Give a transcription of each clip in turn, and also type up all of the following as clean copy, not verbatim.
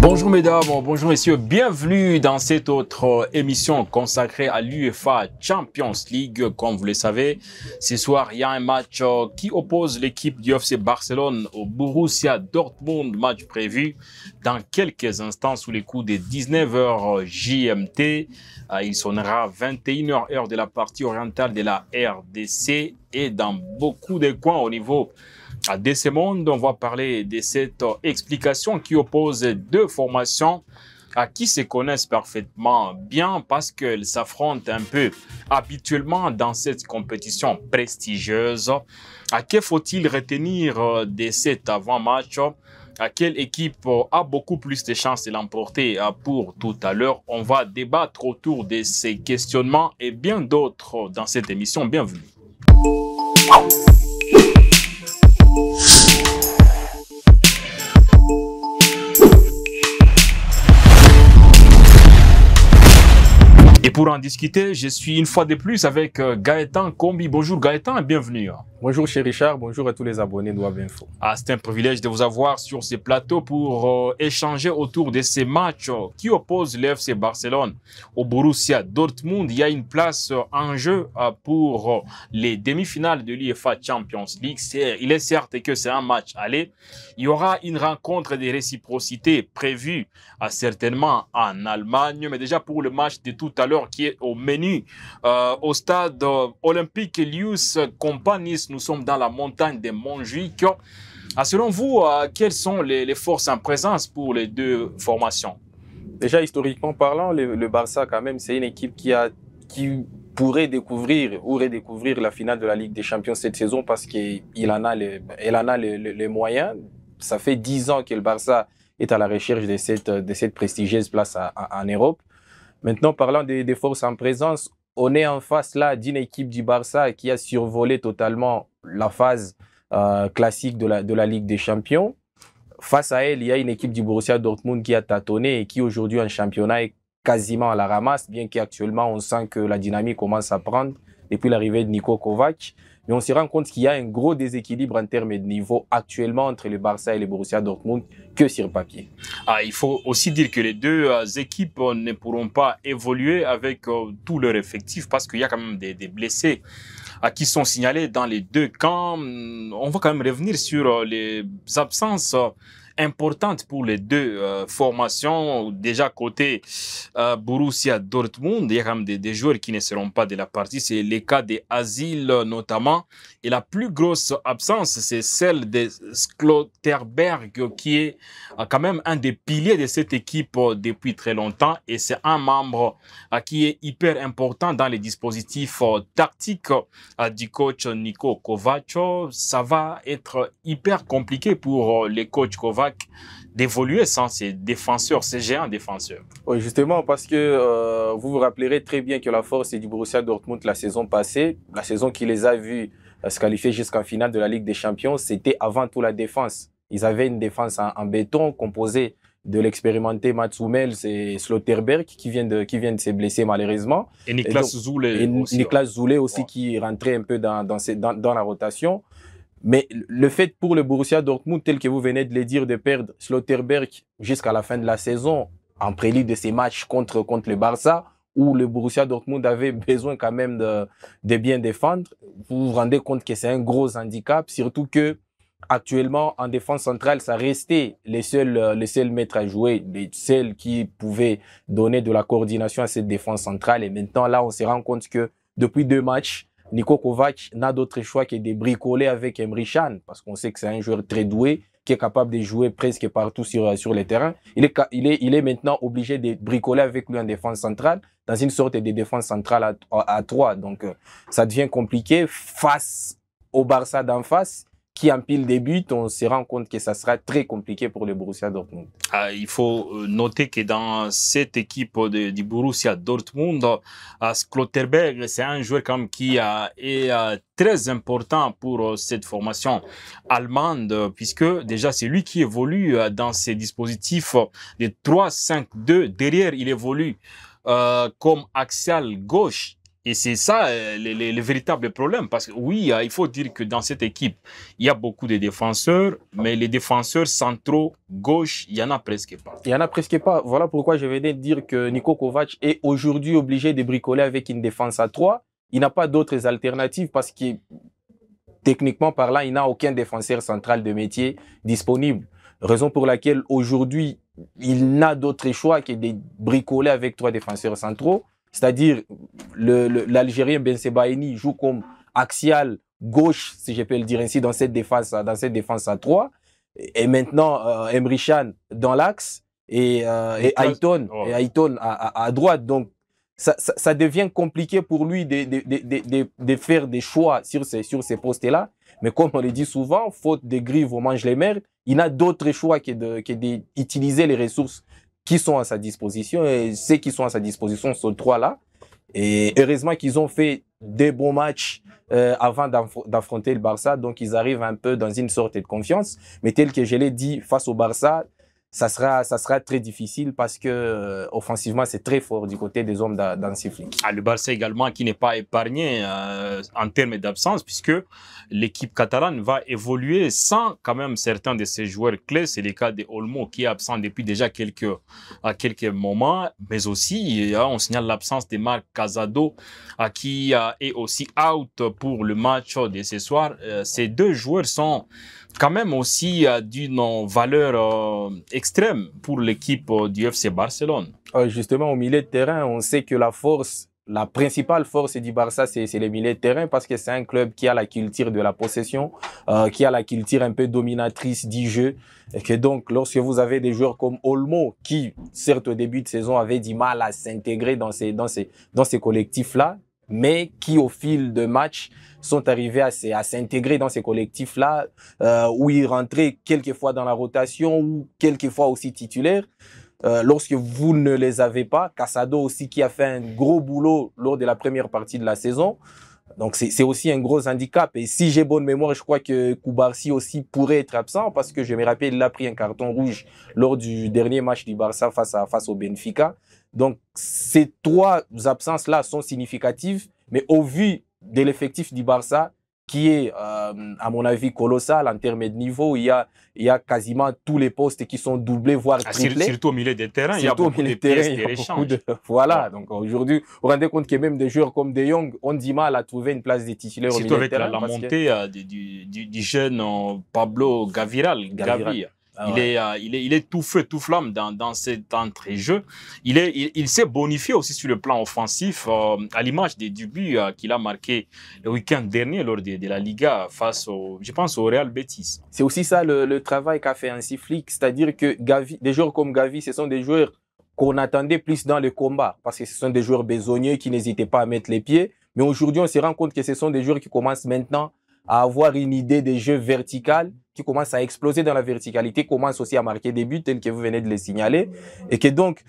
Bonjour mesdames, bonjour messieurs, bienvenue dans cette autre émission consacrée à l'UEFA Champions League. Comme vous le savez, ce soir il y a un match qui oppose l'équipe du FC Barcelone au Borussia Dortmund, match prévu dans quelques instants sous les coups des 19h GMT. Il sonnera 21h heure de la partie orientale de la RDC et dans beaucoup de coins au niveau de ce monde, on va parler de cette explication qui oppose deux formations qui se connaissent parfaitement bien parce qu'elles s'affrontent un peu habituellement dans cette compétition prestigieuse. Que faut-il retenir de cet avant-match? Quelle équipe a beaucoup plus de chances de l'emporter pour tout à l'heure? On va débattre autour de ces questionnements et bien d'autres dans cette émission. Bienvenue. Et pour en discuter, je suis une fois de plus avec Gaëtan Kombi. Bonjour Gaëtan et bienvenue. Bonjour cher Richard, bonjour à tous les abonnés de WebInfo. C'est un privilège de vous avoir sur ce plateau pour échanger autour de ces matchs qui opposent le FC Barcelone au Borussia Dortmund. Il y a une place en jeu pour les demi-finales de l'UEFA Champions League. Il est certes que c'est un match aller. Il y aura une rencontre de réciprocité prévue certainement en Allemagne. Mais déjà pour le match de tout à l'heure qui est au menu au stade olympique Lius Compagnis, nous sommes dans la montagne de Montjuïc. Selon vous, quelles sont les forces en présence pour les deux formations? Déjà, historiquement parlant, le Barça, quand même, c'est une équipe qui pourrait découvrir ou redécouvrir la finale de la Ligue des Champions cette saison parce qu'elle en a les moyens. Ça fait 10 ans que le Barça est à la recherche de cette prestigieuse place en Europe. Maintenant, parlant des forces en présence, on est en face là d'une équipe du Barça qui a survolé totalement la phase classique de la Ligue des Champions. Face à elle, il y a une équipe du Borussia Dortmund qui a tâtonné et qui aujourd'hui en championnat est quasiment à la ramasse, bien qu'actuellement on sent que la dynamique commence à prendre depuis l'arrivée de Niko Kovac. Mais on se rend compte qu'il y a un gros déséquilibre en termes de niveau actuellement entre le Barça et le Borussia Dortmund que sur papier. Il faut aussi dire que les deux équipes ne pourront pas évoluer avec tout leur effectif parce qu'il y a quand même des blessés qui sont signalés dans les deux camps. On va quand même revenir sur les absences importante pour les deux formations. Déjà côté Borussia Dortmund, il y a quand même des joueurs qui ne seront pas de la partie. C'est le cas des Asile notamment. Et la plus grosse absence, c'est celle de Schlotterberg, qui est quand même un des piliers de cette équipe depuis très longtemps. Et c'est un membre qui est hyper important dans les dispositifs tactiques du coach Niko Kovac. Ça va être hyper compliqué pour les coachs Kovac d'évoluer sans ces défenseurs, ces géants défenseurs. Oui, justement, parce que vous vous rappellerez très bien que la force du Borussia Dortmund la saison passée, la saison qui les a vus se qualifier jusqu'en finale de la Ligue des Champions, c'était avant tout la défense. Ils avaient une défense en béton composée de l'expérimenté Mats Hummels et Schlotterberg qui viennent de se blesser malheureusement. Et Niklas Süle aussi. Niklas Süle aussi qui rentrait un peu dans la rotation. Mais le fait pour le Borussia Dortmund, tel que vous venez de le dire, de perdre Schlotterberg jusqu'à la fin de la saison, en prélude de ces matchs contre le Barça, où le Borussia Dortmund avait besoin quand même de bien défendre, vous vous rendez compte que c'est un gros handicap, surtout que actuellement en défense centrale, ça restait les seuls maîtres à jouer, les seuls qui pouvaient donner de la coordination à cette défense centrale. Et maintenant, là, on se rend compte que depuis 2 matchs, Niko Kovac n'a d'autre choix que de bricoler avec Emre Can, parce qu'on sait que c'est un joueur très doué, qui est capable de jouer presque partout sur les terrains. Il est maintenant obligé de bricoler avec lui en défense centrale, dans une sorte de défense centrale à 3. Donc, ça devient compliqué face au Barça d'en face, qui empile des buts, on se rend compte que ça sera très compliqué pour le Borussia Dortmund. Il faut noter que dans cette équipe du Borussia Dortmund, Schlotterberg, c'est un joueur quand même qui est très important pour cette formation allemande, puisque déjà c'est lui qui évolue dans ces dispositifs de 3-5-2. Derrière, il évolue comme axial gauche. Et c'est ça le véritable problème. Parce que oui, il faut dire que dans cette équipe, il y a beaucoup de défenseurs, mais les défenseurs centraux gauche, il n'y en a presque pas. Il n'y en a presque pas. Voilà pourquoi je venais de dire que Niko Kovac est aujourd'hui obligé de bricoler avec une défense à 3. Il n'a pas d'autres alternatives parce que techniquement parlant, il n'a aucun défenseur central de métier disponible. Raison pour laquelle aujourd'hui, il n'a d'autre choix que de bricoler avec 3 défenseurs centraux. C'est-à-dire, l'Algérien Ben Sebaini joue comme axial gauche, si je peux le dire ainsi, dans cette défense à 3. Et maintenant, Emre Can dans l'axe et Ayton à droite. Donc, ça devient compliqué pour lui de faire des choix sur ces postes-là. Mais comme on le dit souvent, faute de grives, on mange les mers. Il n'a d'autre choix que d'utiliser les ressources qui sont à sa disposition, et ceux qui sont à sa disposition sont 3 là. Et heureusement qu'ils ont fait des bons matchs avant d'affronter le Barça, donc ils arrivent un peu dans une sorte de confiance. Mais tel que je l'ai dit, face au Barça, ça sera très difficile parce que offensivement, c'est très fort du côté des hommes d'Hansi Flick. Le Barça également qui n'est pas épargné en termes d'absence, puisque l'équipe catalane va évoluer sans quand même certains de ses joueurs clés. C'est le cas de Olmo qui est absent depuis déjà quelques moments, mais aussi on signale l'absence de Marc Casado qui est aussi out pour le match de ce soir. Ces 2 joueurs sont quand même aussi d'une valeur extrême pour l'équipe du FC Barcelone. Justement, au milieu de terrain, on sait que la principale force du Barça, c'est le milieu de terrain parce que c'est un club qui a la culture de la possession, qui a la culture un peu dominatrice du jeu. Et que donc, lorsque vous avez des joueurs comme Olmo, qui, certes, au début de saison, avait du mal à s'intégrer dans ces collectifs-là, mais qui, au fil de match, sont arrivés à s'intégrer dans ces collectifs-là, où ils rentraient quelquefois dans la rotation ou quelquefois aussi titulaires. Lorsque vous ne les avez pas, Casado aussi qui a fait un gros boulot lors de la première partie de la saison. Donc c'est aussi un gros handicap. Et si j'ai bonne mémoire, je crois que Koubarsi aussi pourrait être absent parce que je me rappelle, il a pris un carton rouge lors du dernier match du Barça face au Benfica. Donc ces 3 absences-là sont significatives, mais au vu de l'effectif du Barça, qui est, à mon avis, colossal en termes de niveau. Il y a quasiment tous les postes qui sont doublés, voire triplés. Surtout au milieu des terrains, il y a beaucoup de pièces de réchange. Voilà, donc aujourd'hui, vous vous rendez compte que même des joueurs comme De Jong ont du mal à trouver une place de titulaire au milieu de terrain. Surtout avec la montée du jeune Pablo Gavi. Il est tout feu, tout flamme dans cet entrée-jeu. Il s'est bonifié aussi sur le plan offensif, à l'image du but qu'il a marqué le week-end dernier lors de la Liga face je pense au Real Betis. C'est aussi ça le travail qu'a fait Hansi Flick, c'est-à-dire que des joueurs comme Gavi, ce sont des joueurs qu'on attendait plus dans le combat, parce que ce sont des joueurs besogneux qui n'hésitaient pas à mettre les pieds. Mais aujourd'hui, on se rend compte que ce sont des joueurs qui commencent maintenant à avoir une idée des jeux vertical, qui commence à exploser dans la verticalité, commence aussi à marquer des buts tels que vous venez de les signaler. Et que donc,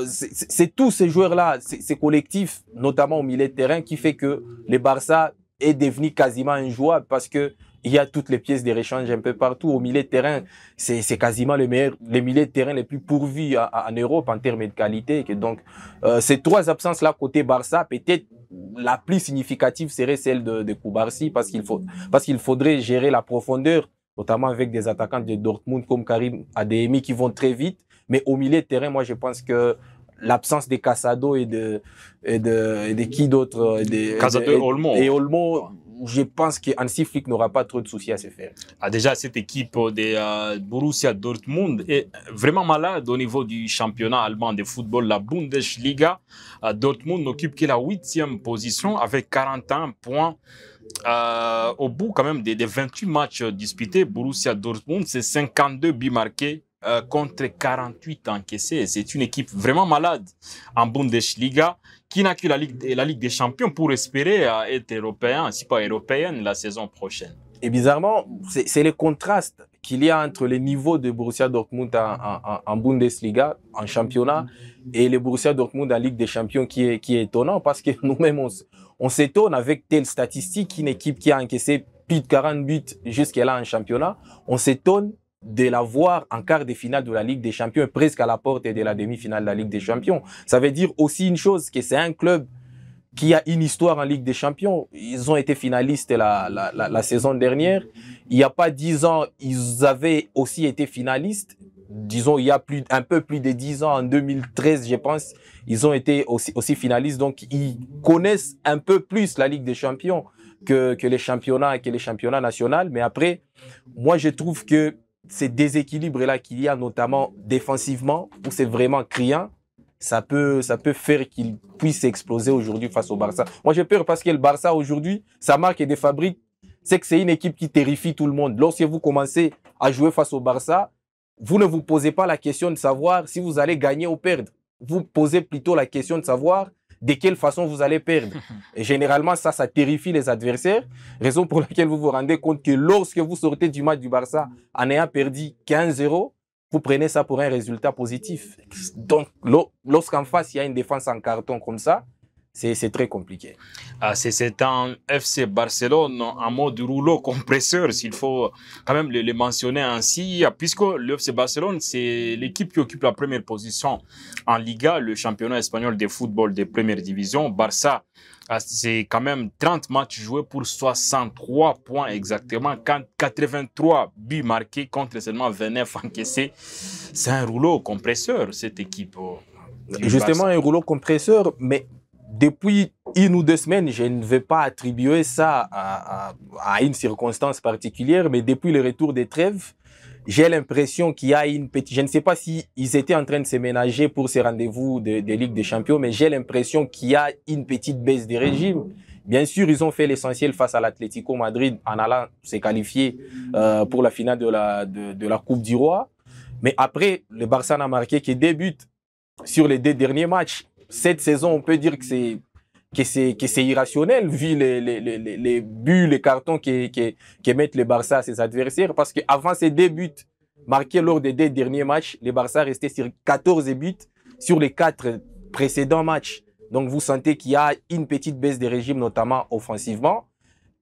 c'est tous ces joueurs-là, ces collectifs, notamment au milieu de terrain, qui fait que le Barça est devenu quasiment injouable parce que il y a toutes les pièces de réchange un peu partout. Au milieu de terrain, c'est quasiment les milieux de terrain les plus pourvus en Europe en termes de qualité. Et que donc, ces 3 absences-là côté Barça, peut-être la plus significative serait celle de Koubarsi parce qu'il faudrait gérer la profondeur, notamment avec des attaquants de Dortmund comme Karim Adeyemi qui vont très vite. Mais au milieu de terrain, moi, je pense que l'absence de Casado et de qui d'autre? Casado et Olmo, je pense que Hansi Flick n'aura pas trop de soucis à se faire. Déjà, cette équipe de Borussia Dortmund est vraiment malade au niveau du championnat allemand de football, la Bundesliga. Dortmund n'occupe que la 8e position avec 41 points. Au bout quand même des 28 matchs disputés, Borussia Dortmund, c'est 52 buts marqués contre 48 encaissés. C'est une équipe vraiment malade en Bundesliga qui n'a que la Ligue des Champions pour espérer être européen, si pas européenne, la saison prochaine. Et bizarrement, c'est le contraste qu'il y a entre les niveaux de Borussia Dortmund en Bundesliga, en championnat, et le Borussia Dortmund en Ligue des Champions qui est étonnant parce que nous-mêmes, on s'étonne avec telle statistique, une équipe qui a encaissé plus de 40 buts jusqu'à là en championnat, on s'étonne de la voir en quart de finale de la Ligue des Champions, presque à la porte de la demi-finale de la Ligue des Champions. Ça veut dire aussi une chose, que c'est un club qui a une histoire en Ligue des Champions. Ils ont été finalistes la saison dernière. Il n'y a pas 10 ans, ils avaient aussi été finalistes. Disons, il y a un peu plus de 10 ans, en 2013, je pense, ils ont été aussi finalistes. Donc, ils connaissent un peu plus la Ligue des Champions que les championnats nationaux. Mais après, moi, je trouve que ces déséquilibres-là qu'il y a, notamment défensivement, où c'est vraiment criant, ça peut faire qu'il puisse exploser aujourd'hui face au Barça. Moi, j'ai peur parce que le Barça, aujourd'hui, sa marque et des fabriques, c'est que c'est une équipe qui terrifie tout le monde. Lorsque vous commencez à jouer face au Barça, vous ne vous posez pas la question de savoir si vous allez gagner ou perdre. Vous posez plutôt la question de savoir de quelle façon vous allez perdre. Et généralement, ça terrifie les adversaires. Raison pour laquelle vous vous rendez compte que lorsque vous sortez du match du Barça en ayant perdu 15-0, vous prenez ça pour un résultat positif. Donc, lorsqu'en face, il y a une défense en carton comme ça, c'est très compliqué. C'est un FC Barcelone en mode rouleau compresseur, s'il faut quand même le mentionner ainsi, puisque le FC Barcelone, c'est l'équipe qui occupe la première position en Liga, le championnat espagnol de football de première division. Barça, c'est quand même 30 matchs joués pour 63 points exactement, 83 buts marqués contre seulement 29 encaissés. C'est un rouleau compresseur, cette équipe. Justement, un rouleau compresseur, mais depuis 1 ou 2 semaines, je ne vais pas attribuer ça à une circonstance particulière, mais depuis le retour des trêves, j'ai l'impression qu'il y a une petite... Je ne sais pas si ils étaient en train de se ménager pour ces rendez-vous de Ligue des Champions, mais j'ai l'impression qu'il y a une petite baisse des régimes. Bien sûr, ils ont fait l'essentiel face à l'Atlético Madrid en allant se qualifier pour la finale de la Coupe du Roi. Mais après, le Barça n'a marqué que 2 buts sur les 2 derniers matchs. Cette saison, on peut dire que c'est irrationnel vu les buts, les cartons que mettent le Barça à ses adversaires. Parce qu'avant ces 2 buts marqués lors des 2 derniers matchs, le Barça restait sur 14 buts sur les 4 précédents matchs. Donc vous sentez qu'il y a une petite baisse des régimes, notamment offensivement,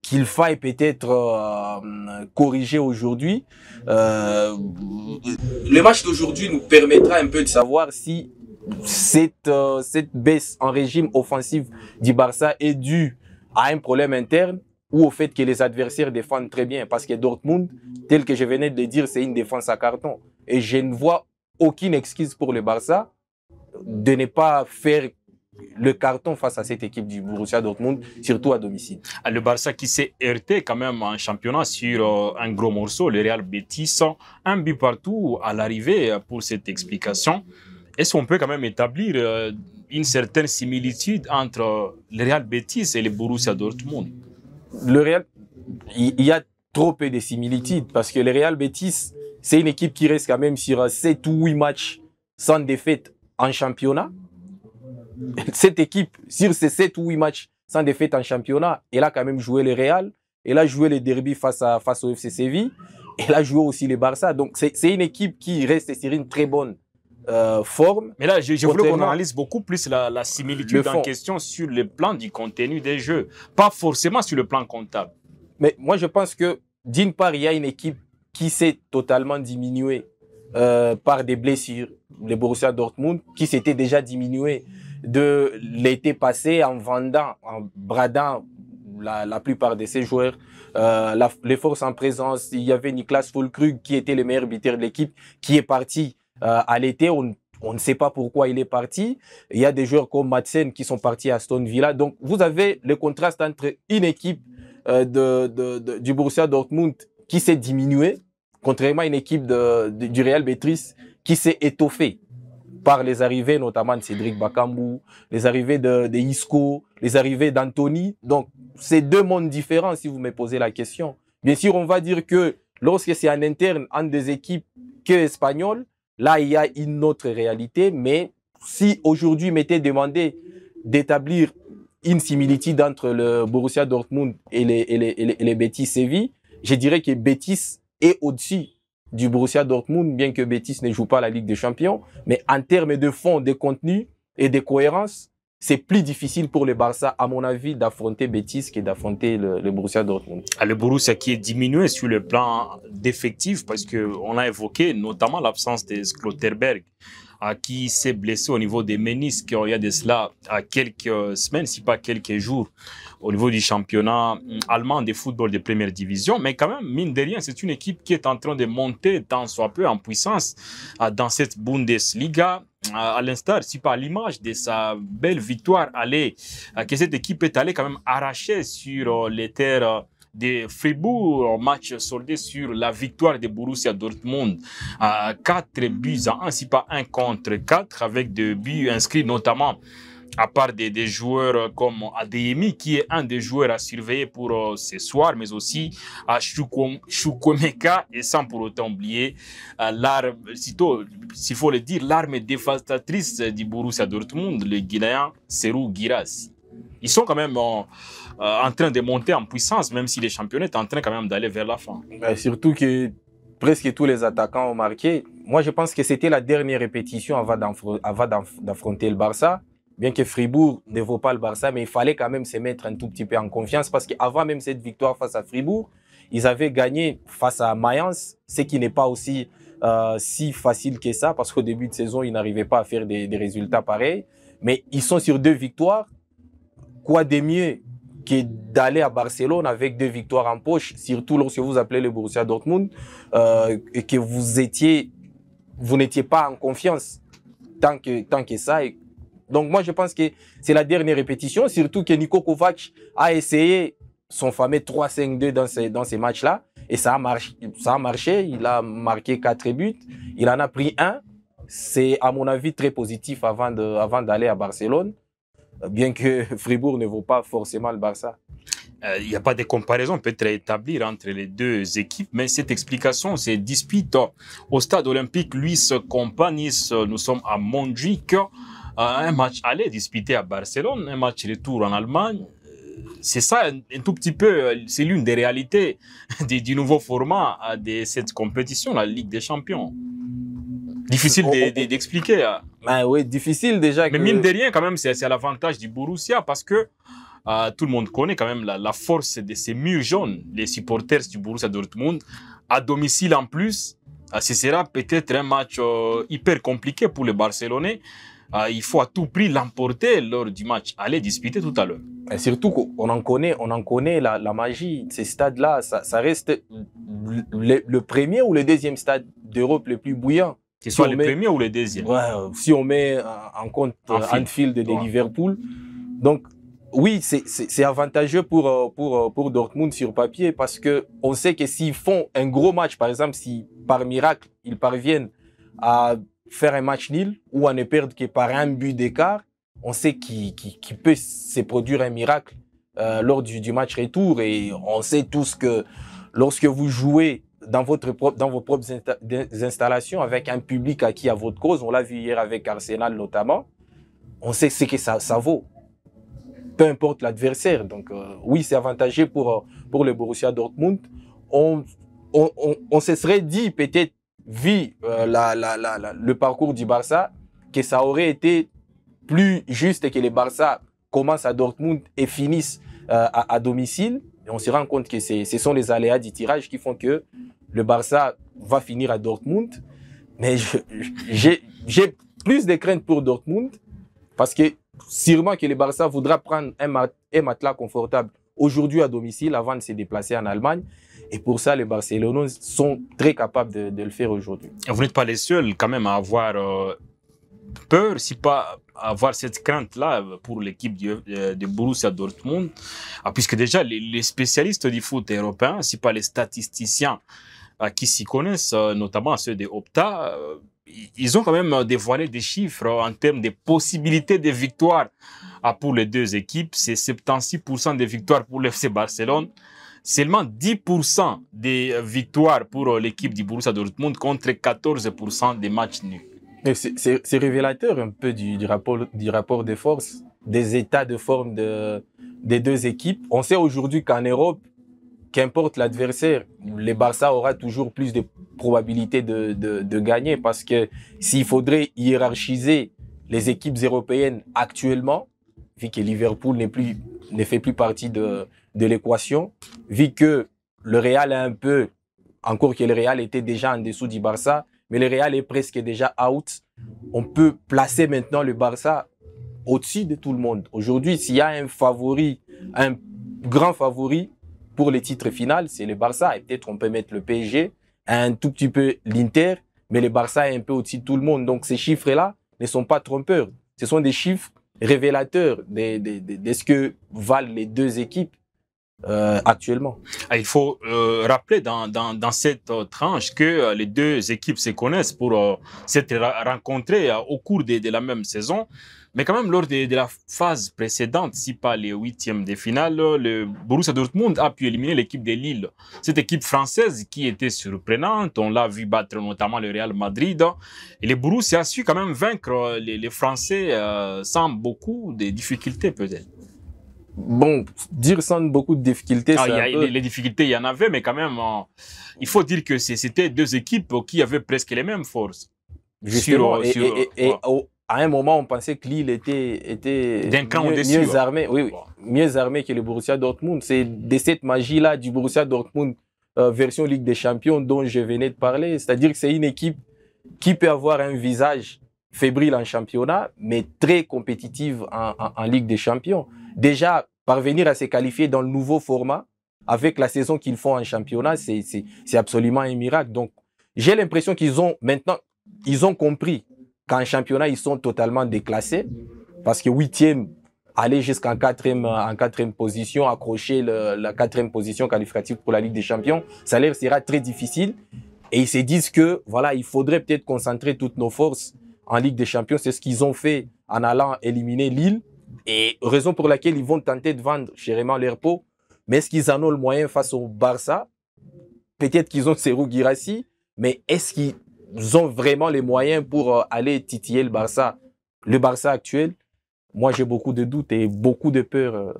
qu'il faille peut-être corriger aujourd'hui. Le match d'aujourd'hui nous permettra un peu de savoir si cette baisse en régime offensif du Barça est due à un problème interne ou au fait que les adversaires défendent très bien. Parce que Dortmund, tel que je venais de le dire, c'est une défense à carton. Et je ne vois aucune excuse pour le Barça de ne pas faire le carton face à cette équipe du Borussia Dortmund, surtout à domicile. Le Barça qui s'est heurté quand même en championnat sur un gros morceau, le Real Betis, un but partout à l'arrivée pour cette explication. Est-ce qu'on peut quand même établir une certaine similitude entre le Real Betis et le Borussia Dortmund? Le Real, il y a trop peu de similitudes parce que le Real Betis, c'est une équipe qui reste quand même sur 7 ou 8 matchs sans défaite en championnat. Cette équipe, sur ces 7 ou 8 matchs sans défaite en championnat, elle a quand même joué le Real, elle a joué les derbies face au FC Séville, elle a joué aussi le Barça. Donc c'est une équipe qui reste sur une très bonne forme. Mais là, je voulais qu'on analyse beaucoup plus la similitude en question sur le plan du contenu des jeux, pas forcément sur le plan comptable. Mais moi, je pense que d'une part, il y a une équipe qui s'est totalement diminuée par des blessures. Le Borussia Dortmund, qui s'était déjà diminué de l'été passé en vendant, en bradant la plupart de ses joueurs. Les forces en présence, il y avait Niklas Füllkrug qui était le meilleur buteur de l'équipe, qui est parti à l'été. On ne sait pas pourquoi il est parti. Il y a des joueurs comme Madsen qui sont partis à Aston Villa. Donc, vous avez le contraste entre une équipe du Borussia Dortmund qui s'est diminuée, contrairement à une équipe du Real Betis qui s'est étoffée par les arrivées notamment de Cédric Bakambu, les arrivées de Isco, les arrivées d'Anthony. Donc, c'est 2 mondes différents si vous me posez la question. Bien sûr, on va dire que lorsque c'est en interne, entre des équipes que espagnoles, là, il y a une autre réalité. Mais si aujourd'hui, il m'était demandé d'établir une similitude entre le Borussia Dortmund et les Betis Séville, je dirais que Betis est au-dessus du Borussia Dortmund, bien que Betis ne joue pas la Ligue des Champions. Mais en termes de fond, de contenu et de cohérence, c'est plus difficile pour le Barça, à mon avis, d'affronter Betis que d'affronter le Borussia Dortmund. Le Borussia qui est diminué sur le plan d'effectif parce qu'on a évoqué notamment l'absence de Schlotterberg qui s'est blessé au niveau des ménisques il y a de cela quelques semaines, si pas quelques jours, au niveau du championnat allemand de football de première division. Mais quand même, mine de rien, c'est une équipe qui est en train de monter tant soit peu en puissance dans cette Bundesliga. À l'instar, si pas à l'image de sa belle victoire allée, que cette équipe est allée quand même arracher sur les terres de Fribourg, match soldé sur la victoire de Borussia Dortmund. 4 buts à 1, si pas 1 contre 4, avec des buts inscrits notamment à part des joueurs comme Adeyemi, qui est un des joueurs à surveiller pour ce soir, mais aussi à Chukwemeka, et sans pour autant oublier l'arme, s'il faut le dire, l'arme dévastatrice du Borussia Dortmund, le Guinéen Serhou Guirassy. Ils sont quand même en train de monter en puissance, même si les championnats sont en train quand même d'aller vers la fin. Surtout que presque tous les attaquants ont marqué. Moi, je pense que c'était la dernière répétition avant d'affronter le Barça. Bien que Fribourg ne vaut pas le Barça, mais il fallait quand même se mettre un tout petit peu en confiance parce qu'avant même cette victoire face à Fribourg, ils avaient gagné face à Mayence, ce qui n'est pas aussi si facile que ça parce qu'au début de saison, ils n'arrivaient pas à faire des résultats pareils. Mais ils sont sur 2 victoires. Quoi de mieux que d'aller à Barcelone avec 2 victoires en poche, surtout lorsque vous appelez le Borussia Dortmund et que vous n'étiez pas en confiance tant que ça. Donc moi, je pense que c'est la dernière répétition, surtout que Niko Kovac a essayé son fameux 3-5-2 dans ces matchs-là, et ça a marché, il a marqué 4 buts, il en a pris 1. C'est à mon avis très positif avant d'aller à Barcelone, bien que Fribourg ne vaut pas forcément le Barça. Il n'y a pas de comparaison peut-être à établir entre les deux équipes, mais cette explication, ces disputes au stade olympique Luis Companys, nous sommes à Montjuic, un match aller disputé à Barcelone, un match retour en Allemagne. C'est ça un tout petit peu, c'est l'une des réalités du nouveau format de cette compétition, la Ligue des Champions. Difficile d'expliquer. Ben oui, difficile déjà. Mais mine de rien, quand même, c'est à l'avantage du Borussia parce que tout le monde connaît quand même la force de ces murs jaunes, les supporters du Borussia Dortmund, à domicile en plus. Ce sera peut-être un match hyper compliqué pour les Barcelonais. Il faut à tout prix l'emporter lors du match. Allez disputer tout à l'heure. Et surtout qu'on en connaît la magie. Ces stades-là, ça reste le premier ou le deuxième stade d'Europe le plus bouillant. Que ce soit le premier ou le deuxième. Ouais, si on met en compte Anfield de Liverpool. Donc, oui, c'est avantageux pour Dortmund sur papier parce que on sait que s'ils font un gros match, par exemple, si par miracle, ils parviennent à faire un match nul ou à ne perdre que par 1 but d'écart, on sait qu'il peut se produire un miracle lors du match retour. Et on sait tous que lorsque vous jouez dans vos propres installations avec un public acquis à votre cause, on l'a vu hier avec Arsenal notamment, on sait ce que ça vaut. Peu importe l'adversaire. Donc oui, c'est avantageux pour le Borussia Dortmund. On se serait dit peut-être, vu le parcours du Barça, que ça aurait été plus juste que les Barça commencent à Dortmund et finissent à domicile. Et on se rend compte que ce sont les aléas du tirage qui font que le Barça va finir à Dortmund. Mais j'ai plus de crainte pour Dortmund parce que sûrement que le Barça voudra prendre un matelas confortable aujourd'hui à domicile avant de se déplacer en Allemagne. Et pour ça, les Barcelonais sont très capables de le faire aujourd'hui. Vous n'êtes pas les seuls quand même à avoir peur, si pas avoir cette crainte-là pour l'équipe de Borussia Dortmund, puisque déjà les spécialistes du foot européen, si pas les statisticiens qui s'y connaissent, notamment ceux de Opta, ils ont quand même dévoilé des chiffres en termes de possibilités de victoire pour les deux équipes. C'est 76% de victoires pour l'FC Barcelone, seulement 10% des victoires pour l'équipe du Borussia Dortmund contre 14% des matchs nuls. C'est révélateur un peu du rapport de force, des états de forme des deux équipes. On sait aujourd'hui qu'en Europe, qu'importe l'adversaire, le Barça aura toujours plus de probabilités de gagner parce que s'il faudrait hiérarchiser les équipes européennes actuellement, vu que Liverpool ne fait plus partie de l'équation, vu que le Real est un peu, encore que le Real était déjà en dessous du Barça, mais le Real est presque déjà out, on peut placer maintenant le Barça au-dessus de tout le monde. Aujourd'hui, s'il y a un favori, un grand favori pour le titre final, c'est le Barça. Et peut-être on peut mettre le PSG, un tout petit peu l'Inter, mais le Barça est un peu au-dessus de tout le monde. Donc ces chiffres-là ne sont pas trompeurs. Ce sont des chiffres révélateurs de ce que valent les deux équipes actuellement. Il faut rappeler dans cette tranche que les deux équipes se connaissent pour s'être rencontrées au cours de la même saison. Mais quand même, lors de la phase précédente, si pas les huitièmes de finale, le Borussia Dortmund a pu éliminer l'équipe de Lille. Cette équipe française qui était surprenante, on l'a vu battre notamment le Real Madrid. Et le Borussia a su quand même vaincre les Français sans beaucoup de difficultés peut-être. Bon, dire sans beaucoup de difficultés, les difficultés, il y en avait, mais quand même, il faut dire que c'était deux équipes qui avaient presque les mêmes forces. Justement, à un moment, on pensait que Lille était mieux armé, mieux armé que le Borussia Dortmund. C'est de cette magie-là du Borussia Dortmund version Ligue des Champions dont je venais de parler. C'est-à-dire que c'est une équipe qui peut avoir un visage fébrile en championnat, mais très compétitive en Ligue des Champions. Déjà, parvenir à se qualifier dans le nouveau format, avec la saison qu'ils font en championnat, c'est absolument un miracle. Donc, j'ai l'impression qu'ils ont maintenant, ils ont compris qu'en championnat, ils sont totalement déclassés, parce que huitième, aller jusqu'en quatrième position, accrocher la quatrième position qualificative pour la Ligue des Champions, ça leur sera très difficile. Et ils se disent que, voilà, il faudrait peut-être concentrer toutes nos forces en Ligue des Champions. C'est ce qu'ils ont fait en allant éliminer Lille. Et raison pour laquelle ils vont tenter de vendre chèrement leur peau. Mais est-ce qu'ils en ont le moyen face au Barça? Peut-être qu'ils ont Serhou Guirassy, mais est-ce qu'ils ont vraiment les moyens pour aller titiller le Barça? Le Barça actuel, moi j'ai beaucoup de doutes et beaucoup de peur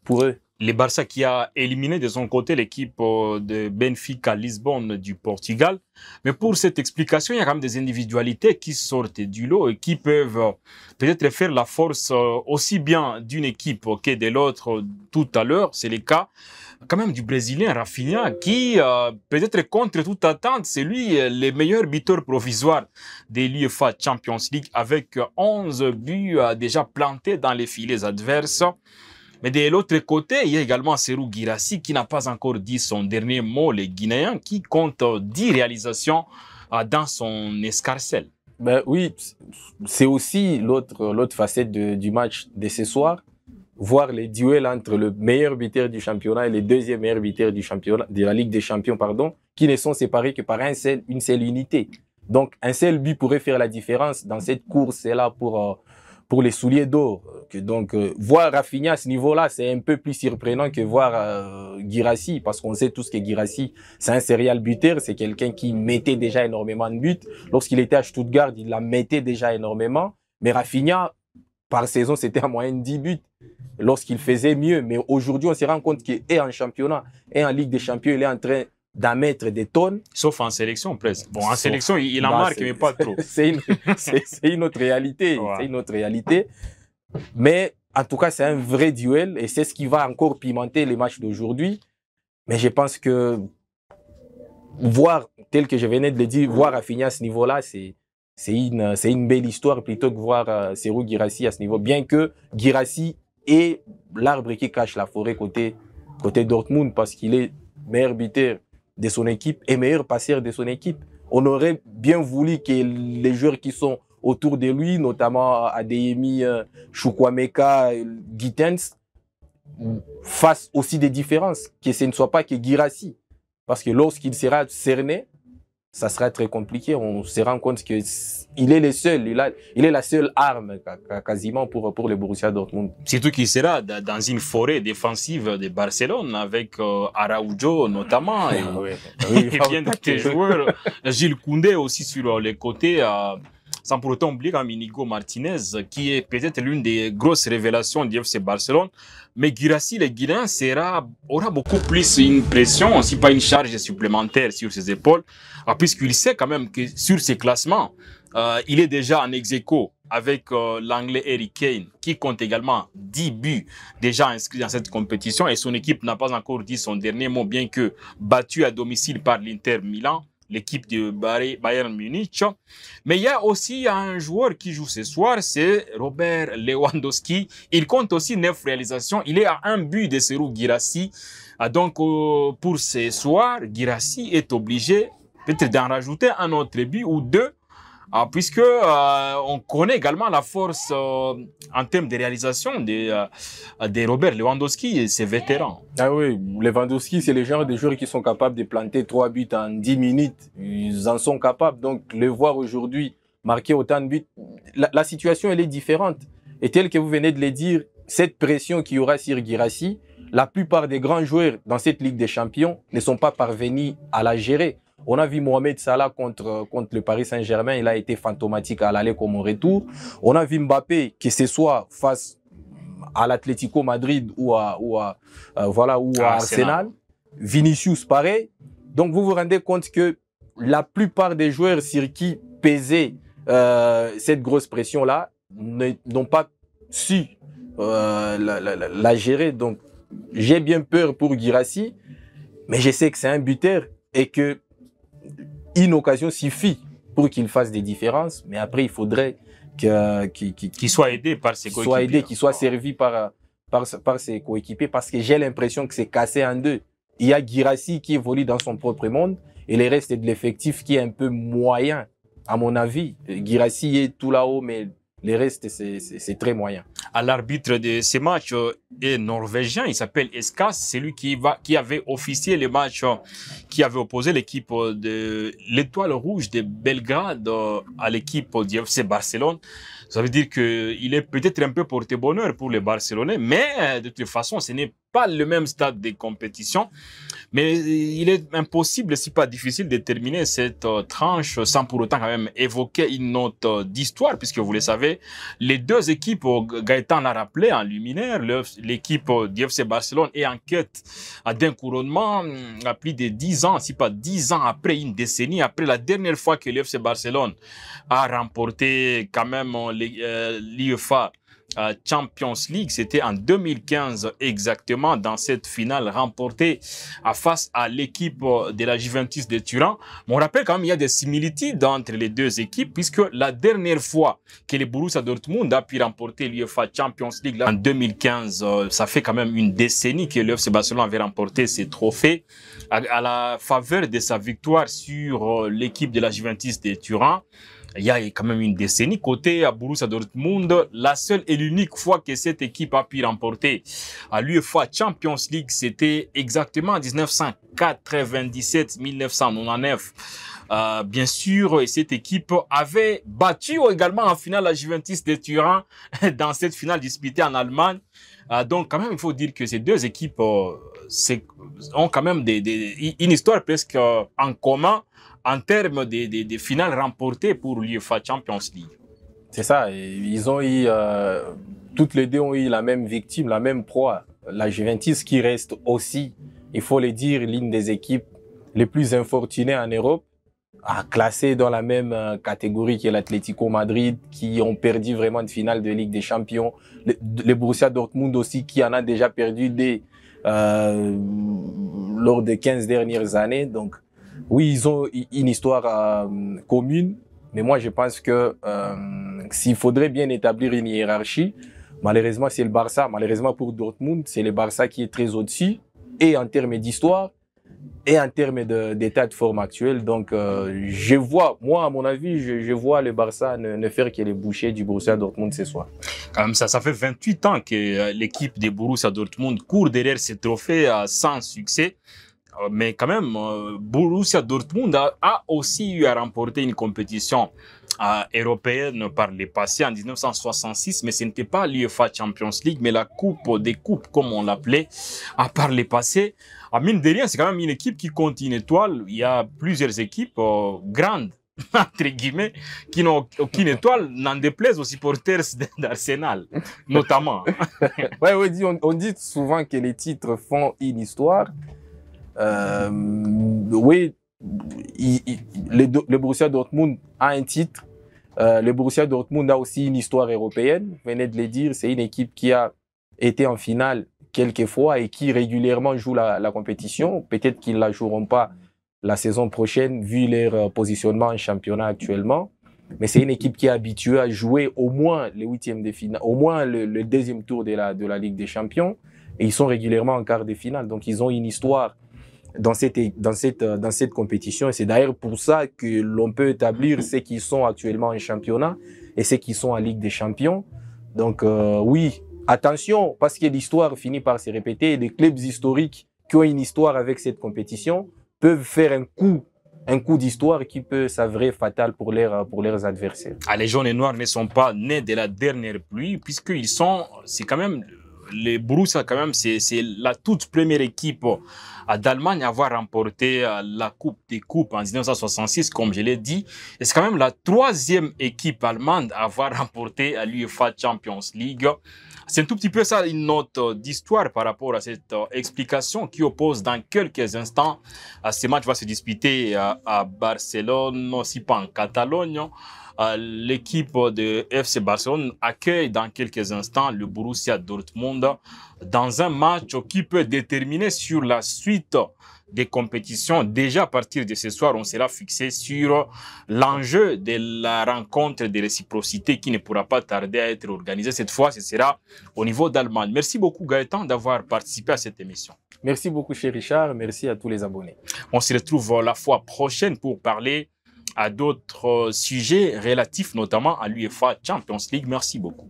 pour eux. Le Barça qui a éliminé de son côté l'équipe de Benfica Lisbonne du Portugal. Mais pour cette explication, il y a quand même des individualités qui sortent du lot et qui peuvent peut-être faire la force aussi bien d'une équipe que de l'autre tout à l'heure. C'est le cas quand même du Brésilien Rafinha qui, peut-être contre toute attente, c'est lui le meilleur buteur provisoire de l'UEFA Champions League avec 11 buts déjà plantés dans les filets adverses. Mais de l'autre côté, il y a également Serhou Guirassy qui n'a pas encore dit son dernier mot, les Guinéens, qui compte 10 réalisations dans son escarcelle. Ben oui, c'est aussi l'autre facette du match de ce soir, voir les duels entre le meilleur buteur du championnat et le deuxième meilleur buteur du championnat, de la Ligue des Champions, pardon, qui ne sont séparés que par une seule unité. Donc, un seul but pourrait faire la différence dans cette course-là pour les souliers d'or. Donc, voir Rafinha à ce niveau-là, c'est un peu plus surprenant que voir Guirassy, parce qu'on sait tous que Guirassy, c'est un serial buteur, c'est quelqu'un qui mettait déjà énormément de buts. Lorsqu'il était à Stuttgart, il la mettait déjà énormément. Mais Rafinha, par saison, c'était en moyenne 10 buts lorsqu'il faisait mieux. Mais aujourd'hui, on se rend compte qu'il est en championnat et en Ligue des Champions, il est en train d'en mettre des tonnes. Sauf en sélection, presque. Bon, en sélection, il en marque, mais pas trop. C'est une autre réalité. Ouais. C'est une autre réalité. Mais en tout cas, c'est un vrai duel et c'est ce qui va encore pimenter les matchs d'aujourd'hui. Mais je pense que voir, tel que je venais de le dire, voir Rafinha à ce niveau-là, c'est une belle histoire plutôt que voir Serhou Guirassy à ce niveau. Bien que Guirassy est l'arbre qui cache la forêt côté Dortmund parce qu'il est meilleur buteur de son équipe et meilleur passeur de son équipe. On aurait bien voulu que les joueurs qui sont autour de lui, notamment Adeyemi, Chukwuemeka, Gittens, fassent aussi des différences, que ce ne soit pas que Guirassy. Parce que lorsqu'il sera cerné, ça sera très compliqué. On se rend compte qu'il est le seul, il est la seule arme quasiment pour le Borussia Dortmund. Surtout qu'il sera dans une forêt défensive de Barcelone avec Araujo notamment et bien d'autres joueurs. Jules Koundé aussi sur les côtés. sans pour autant oublier quand même Inigo Martinez, qui est peut-être l'une des grosses révélations du FC Barcelone. Mais Guirassy, le Guinéen, aura beaucoup plus une pression, aussi pas une charge supplémentaire sur ses épaules, puisqu'il sait quand même que sur ses classements, il est déjà en ex-aequo avec l'anglais Harry Kane, qui compte également 10 buts déjà inscrits dans cette compétition, et son équipe n'a pas encore dit son dernier mot, bien que battu à domicile par l'Inter Milan, l'équipe de Bayern Munich. Mais il y a aussi un joueur qui joue ce soir, c'est Robert Lewandowski. Il compte aussi 9 réalisations. Il est à un but de Serhou Guirassy. Donc, pour ce soir, Guirassy est obligé peut-être d'en rajouter un autre but ou deux, puisque on connaît également la force en termes de réalisation de Robert Lewandowski et ses vétérans. Ah oui, Lewandowski, c'est le genre de joueurs qui sont capables de planter 3 buts en 10 minutes. Ils en sont capables. Donc, le voir aujourd'hui marquer autant de buts, la situation, elle est différente. Et tel que vous venez de le dire, cette pression qu'il y aura sur Guirassy, la plupart des grands joueurs dans cette Ligue des Champions ne sont pas parvenus à la gérer. On a vu Mohamed Salah contre le Paris Saint-Germain, il a été fantomatique à l'aller comme au retour. On a vu Mbappé, que ce soit face à l'Atlético Madrid ou à Arsenal. Vinicius, pareil. Donc vous vous rendez compte que la plupart des joueurs sur qui pesait cette grosse pression-là n'ont pas su la gérer. Donc j'ai bien peur pour Guirassy, mais je sais que c'est un buteur et que une occasion suffit pour qu'il fasse des différences, mais après il faudrait qu'il soit aidé par ses coéquipiers, qu'il soit servi par ses coéquipiers, parce que j'ai l'impression que c'est cassé en deux. Il y a Guirassy qui évolue dans son propre monde et le reste de l'effectif qui est un peu moyen, à mon avis. Guirassy est tout là-haut, mais le reste, c'est très moyen. À l'arbitre de ces matchs est norvégien, il s'appelle Eskas, c'est lui qui avait officié le match qui avait opposé l'équipe de l'Étoile Rouge de Belgrade à l'équipe du FC Barcelone. Ça veut dire qu'il est peut-être un peu porte-bonheur pour les Barcelonais, mais de toute façon, ce n'est pas le même stade de compétition. Mais il est impossible, si pas difficile, de terminer cette tranche sans pour autant quand même évoquer une note d'histoire, puisque vous le savez, les deux équipes, Gaëtan l'a rappelé en luminaire, l'équipe du FC Barcelone est en quête d'un couronnement à plus de 10 ans, si pas 10 ans après, une décennie après la dernière fois que le FC Barcelone a remporté quand même l'UEFA Champions League, c'était en 2015 exactement, dans cette finale remportée face à l'équipe de la Juventus de Turin. Mais on rappelle quand même il y a des similitudes entre les deux équipes, puisque la dernière fois que le Borussia Dortmund a pu remporter l'UEFA Champions League là, en 2015, ça fait quand même une décennie que le FC Barcelone avait remporté ces trophées à la faveur de sa victoire sur l'équipe de la Juventus de Turin. Il y a quand même une décennie. Côté à Borussia Dortmund, la seule et l'unique fois que cette équipe a pu remporter à l'UEFA Champions League, c'était exactement en 1997-1999. Bien sûr, cette équipe avait battu également en finale la Juventus de Turin dans cette finale disputée en Allemagne. Donc, quand même, il faut dire que ces deux équipes ont quand même une histoire presque en commun en termes de finales remportées pour l'UEFA Champions League. C'est ça, ils ont eu, toutes les deux ont eu la même victime, la même proie. La Juventus qui reste aussi, il faut le dire, l'une des équipes les plus infortunées en Europe, classée dans la même catégorie que l'Atlético Madrid, qui ont perdu vraiment une finale de Ligue des Champions. Le Borussia Dortmund aussi, qui en a déjà perdu lors des 15 dernières années. Donc, oui, ils ont une histoire commune, mais moi je pense que s'il faudrait bien établir une hiérarchie, malheureusement c'est le Barça, malheureusement pour Dortmund, c'est le Barça qui est très au-dessus, et en termes d'histoire, et en termes d'état de forme actuel. Donc je vois, moi à mon avis, je vois le Barça ne faire que les bouchées du Borussia Dortmund ce soir. Quand même, ça fait 28 ans que l'équipe de Borussia Dortmund court derrière ces trophées sans succès. Mais quand même, Borussia Dortmund a aussi eu à remporter une compétition européenne par le passé en 1966, mais ce n'était pas l'UEFA Champions League, mais la Coupe des Coupes, comme on l'appelait, par le passé. Mine de rien, c'est quand même une équipe qui compte une étoile. Il y a plusieurs équipes grandes entre guillemets, qui n'ont aucune étoile, n'en déplaise aux supporters d'Arsenal, notamment. Ouais, on dit souvent que les titres font une histoire. Oui, le Borussia Dortmund a un titre. Le Borussia Dortmund a aussi une histoire européenne. Vous venez de le dire, c'est une équipe qui a été en finale quelques fois et qui régulièrement joue la compétition. Peut-être qu'ils ne la joueront pas la saison prochaine vu leur positionnement en championnat actuellement. Mais c'est une équipe qui est habituée à jouer au moins les huitièmes de finale, au moins le deuxième tour de la Ligue des Champions. Et ils sont régulièrement en quart de finale. Donc ils ont une histoire dans cette compétition. Et c'est d'ailleurs pour ça que l'on peut établir ceux qui sont actuellement en championnat et ceux qui sont en Ligue des Champions. Donc oui, attention, parce que l'histoire finit par se répéter. Des clubs historiques qui ont une histoire avec cette compétition peuvent faire un coup d'histoire qui peut s'avérer fatal pour leurs adversaires. Ah, les jaunes et noirs ne sont pas nés de la dernière pluie, puisqu'ils sont, c'est quand même, les Borussia, quand même, c'est la toute première équipe d'Allemagne à avoir remporté la Coupe des Coupes en 1966, comme je l'ai dit. Et c'est quand même la troisième équipe allemande à avoir remporté l'UEFA Champions League. C'est un tout petit peu ça, une note d'histoire par rapport à cette explication qui oppose dans quelques instants. Ce match va se disputer à Barcelone, aussi pas en Catalogne. L'équipe de FC Barcelone accueille dans quelques instants le Borussia Dortmund dans un match qui peut déterminer sur la suite des compétitions. Déjà à partir de ce soir, on sera fixé sur l'enjeu de la rencontre de réciprocité qui ne pourra pas tarder à être organisée. Cette fois, ce sera au niveau d'Allemagne. Merci beaucoup Gaëtan d'avoir participé à cette émission. Merci beaucoup cher Richard, merci à tous les abonnés. On se retrouve la fois prochaine pour parler à d'autres sujets relatifs notamment à l'UEFA Champions League. Merci beaucoup.